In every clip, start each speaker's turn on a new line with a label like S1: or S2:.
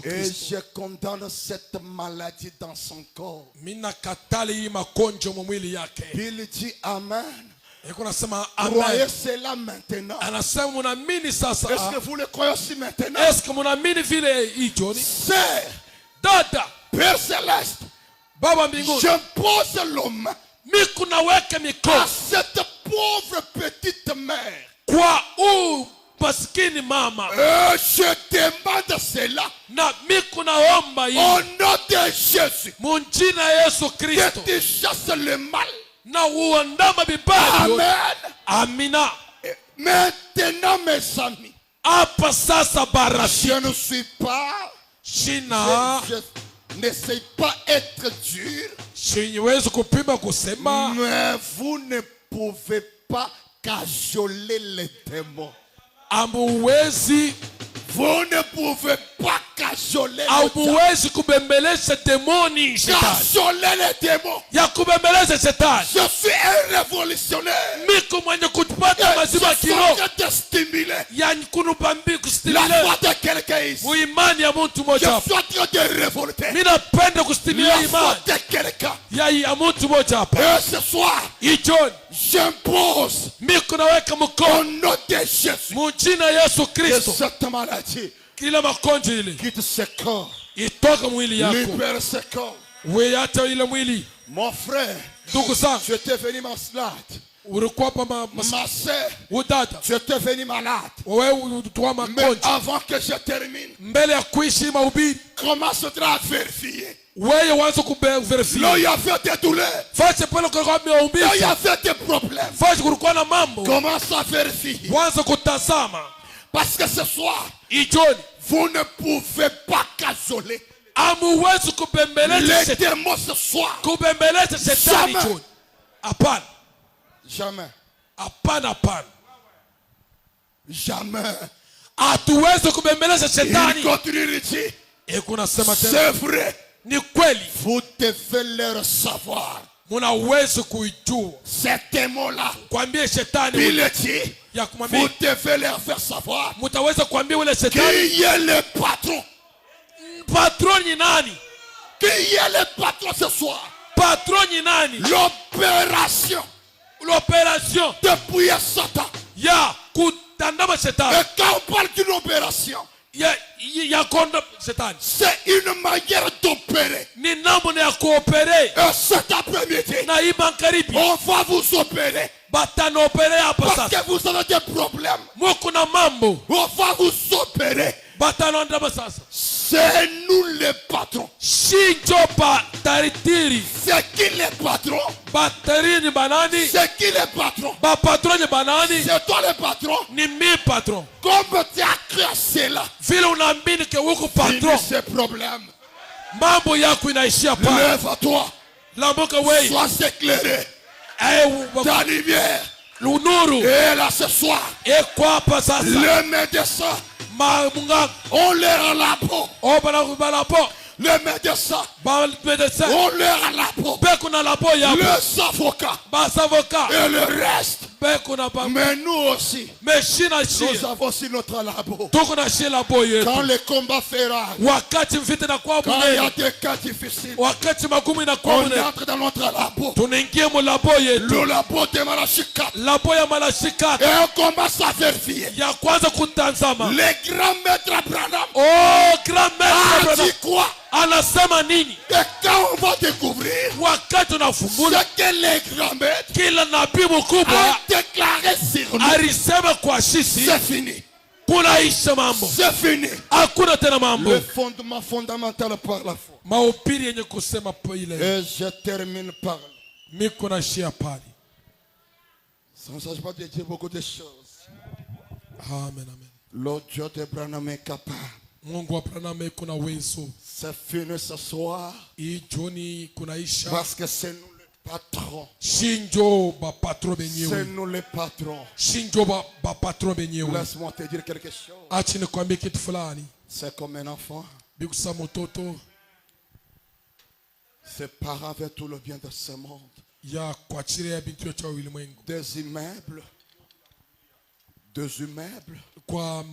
S1: Et je condamne cette maladie dans son corps. Il dit Amen. Croyez cela maintenant. Est-ce que vous le croyez aussi maintenant? C'est Père Céleste. J'impose l'homme à cette pauvre petite mère. Je demande cela au nom de Jésus, que tu chasses le mal. Amen.
S2: Amina.
S1: Maintenant mes amis, je ne suis pas, je n'essaie pas être dur, mais vous ne pouvez pas cajoler les démons. Vous ne pouvez pas cajoler les démons. Cajoler les démons. Je suis un révolutionnaire. Et je suis en train de stimuler la foi de quelqu'un ici. Je suis en train de révolter la foi de quelqu'un. Et ce soir, j'impose au nom de Jésus que cette maladie quitte ce corps, libère ce corps. Mon frère, je t'ai venu malade. Ma soeur, je t'ai venu malade. Mais avant que je termine, commence-toi à vérifier. Là, il y avait des douleurs. Là, il y avait des problèmes. Commence à vérifier. Parce que ce soir, vous ne pouvez pas cajoler les démons ce soir. Jamais. Jamais. Il continue de dire, c'est vrai. Vous devez leur savoir. Ces démons-là, il dit, vous devez leur faire savoir qui est le patron. Qui est le patron ce soir? L'opération depuis Satan. Et quand on parle d'une opération, c'est une manière d'opérer. Et cet après-midi, on va vous opérer. Parce que vous avez des problèmes. On va vous opérer. C'est nous les patrons. C'est qui les patrons? C'est qui les patrons? C'est toi le patron. Comme tu as créé cela, finis ces problèmes. Lève-toi. Sois éclairé. Ta lumière. Et là ce soir, le médecin, on leur a la peau. Le médecin, on leur a la peau. Les avocats et le reste. Mais nous aussi, nous avons aussi notre labo. Quand le combat fait rage, quand il y a des cas difficiles, on entre dans notre labo. Le labo de Malachika. Et on commence à vérifier. Les grands maîtres Abraham. A dit quoi? Et quand on va découvrir ce que les grands maîtres a déclaré sur nous, c'est fini. C'est fini. Le fondement fondamental par la foi. Et je termine par là. Ça ne s'agit pas de dire beaucoup de choses.
S2: Amen.
S1: L'autre Dieu d'Abraham est capable. C'est fini ce soir. Parce que c'est nous les patrons. C'est nous les patrons. Laisse-moi te dire quelque chose. C'est comme un enfant. Ses parents avaient tout le bien de ce monde. Des immeubles, Deux immeubles.
S2: Kwa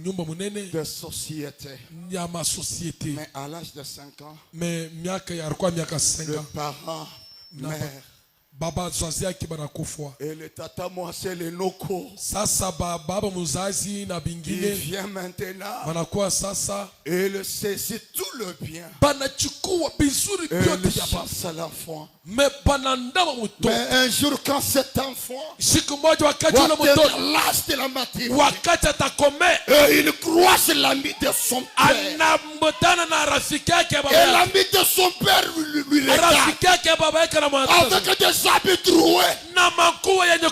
S2: nyumba munene
S1: De société.
S2: ya ma société.
S1: Mais à l'âge de 5 ans.
S2: Mais miaka ya alikuwa miaka 5
S1: le
S2: ans.
S1: parent, mère.
S2: Baba zazi yake banakufa.
S1: Et le tata moi c'est le loko.
S2: Sasa baba muzazi na bingine.
S1: Il vient maintenant.
S2: Banakuwa sasa.
S1: Et il saisit tout le bien.
S2: Banachukua bizuri vyote vya baba.
S1: C'est l'enfant.
S2: Mais banandama mtoto.
S1: Mais un jour quand cet enfant.
S2: Siku moja wakati ule mtoto.
S1: L'âge de la maturité.
S2: Wakati atakome.
S1: Et il croit c'est l'ami de son père.
S2: Anambatana na rafiki yake baba.
S1: Et l'ami de son père lui regarde.
S2: Rafiki yake baba yake na mwanzo.
S1: Avec des habits troués.
S2: Na manguo yenye